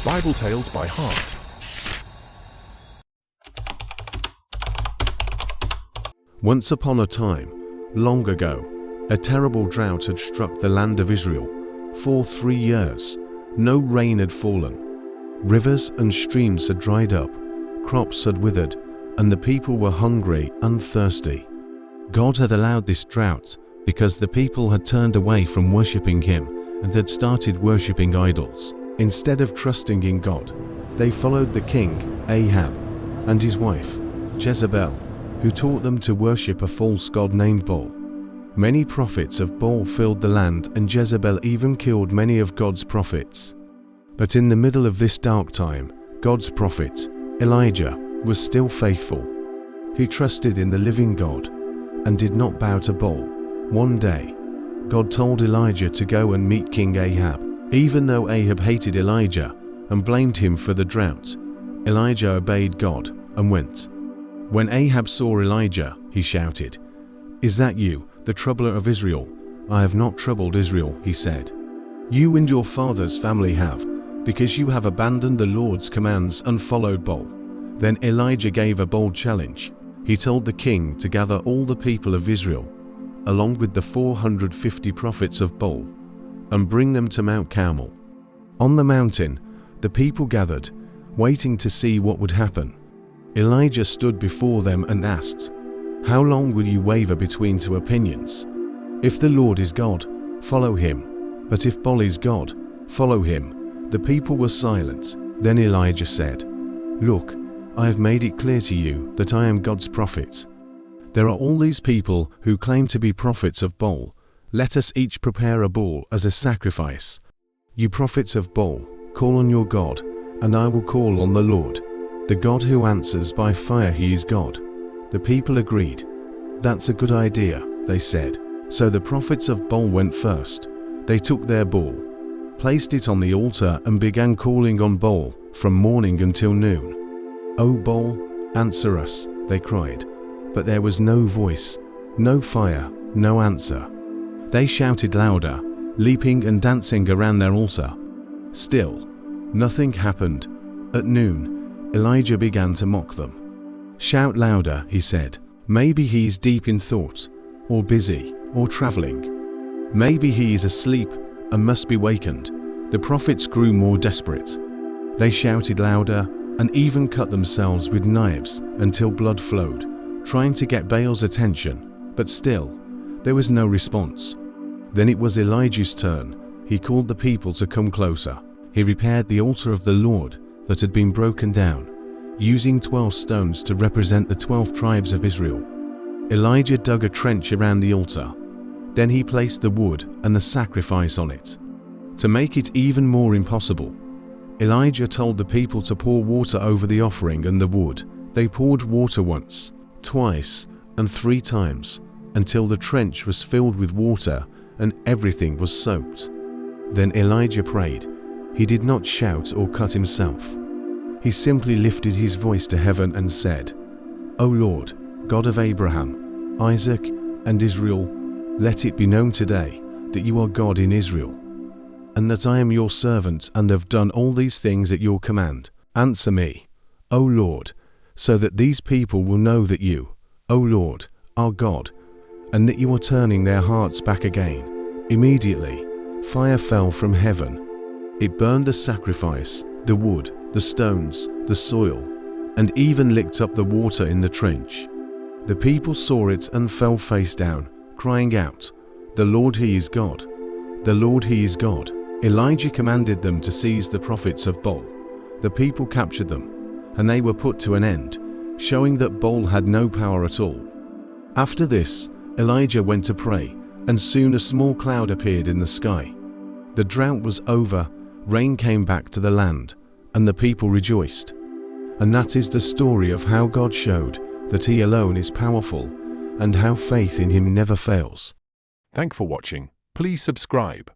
Bible tales by heart. Once upon a time, long ago, a terrible drought had struck the land of Israel. For 3 years, no rain had fallen. Rivers and streams had dried up, crops had withered, and the people were hungry and thirsty. God had allowed this drought because the people had turned away from worshipping Him and had started worshipping idols. Instead of trusting in God, they followed the king, Ahab, and his wife, Jezebel, who taught them to worship a false god named Baal. Many prophets of Baal filled the land, and Jezebel even killed many of God's prophets. But in the middle of this dark time, God's prophet, Elijah, was still faithful. He trusted in the living God and did not bow to Baal. One day, God told Elijah to go and meet King Ahab. Even though Ahab hated Elijah and blamed him for the drought, Elijah obeyed God and went. When Ahab saw Elijah, he shouted, "Is that you, the troubler of Israel?" "I have not troubled Israel," he said. "You and your father's family have, because you have abandoned the Lord's commands and followed Baal." Then Elijah gave a bold challenge. He told the king to gather all the people of Israel, along with the 450 prophets of Baal, and bring them to Mount Carmel. On the mountain, the people gathered, waiting to see what would happen. Elijah stood before them and asked, "How long will you waver between two opinions? If the Lord is God, follow Him, but if Baal is God, follow him." The people were silent. Then Elijah said, "Look, I have made it clear to you that I am God's prophet. There are all these people who claim to be prophets of Baal. Let us each prepare a bull as a sacrifice. You prophets of Baal, call on your God, and I will call on the Lord, the God who answers by fire. He is God." The people agreed. "That's a good idea," they said. So the prophets of Baal went first. They took their bull, placed it on the altar, and began calling on Baal from morning until noon. "O Baal, answer us," they cried. But there was no voice, no fire, no answer. They shouted louder, leaping and dancing around their altar. Still, nothing happened. At noon, Elijah began to mock them. "Shout louder," he said. "Maybe he is deep in thought, or busy, or traveling. Maybe he is asleep and must be wakened." The prophets grew more desperate. They shouted louder and even cut themselves with knives until blood flowed, trying to get Baal's attention, but still, there was no response. Then it was Elijah's turn. He called the people to come closer. He repaired the altar of the Lord that had been broken down, using 12 stones to represent the 12 tribes of Israel. Elijah dug a trench around the altar. Then he placed the wood and the sacrifice on it. To make it even more impossible, Elijah told the people to pour water over the offering and the wood. They poured water once, twice, and 3 times, until the trench was filled with water and everything was soaked. Then Elijah prayed. He did not shout or cut himself. He simply lifted his voice to heaven and said, "O Lord, God of Abraham, Isaac, and Israel, let it be known today that you are God in Israel, and that I am your servant and have done all these things at your command. Answer me, O Lord, so that these people will know that you, O Lord, are God, and that you are turning their hearts back again." Immediately, fire fell from heaven. It burned the sacrifice, the wood, the stones, the soil, and even licked up the water in the trench. The people saw it and fell face down, crying out, "The Lord, He is God! The Lord, He is God!" Elijah commanded them to seize the prophets of Baal. The people captured them, and they were put to an end, showing that Baal had no power at all. After this, Elijah went to pray, and soon a small cloud appeared in the sky. The drought was over, rain came back to the land, and the people rejoiced. And that is the story of how God showed that He alone is powerful, and how faith in Him never fails. Thanks for watching. Please subscribe.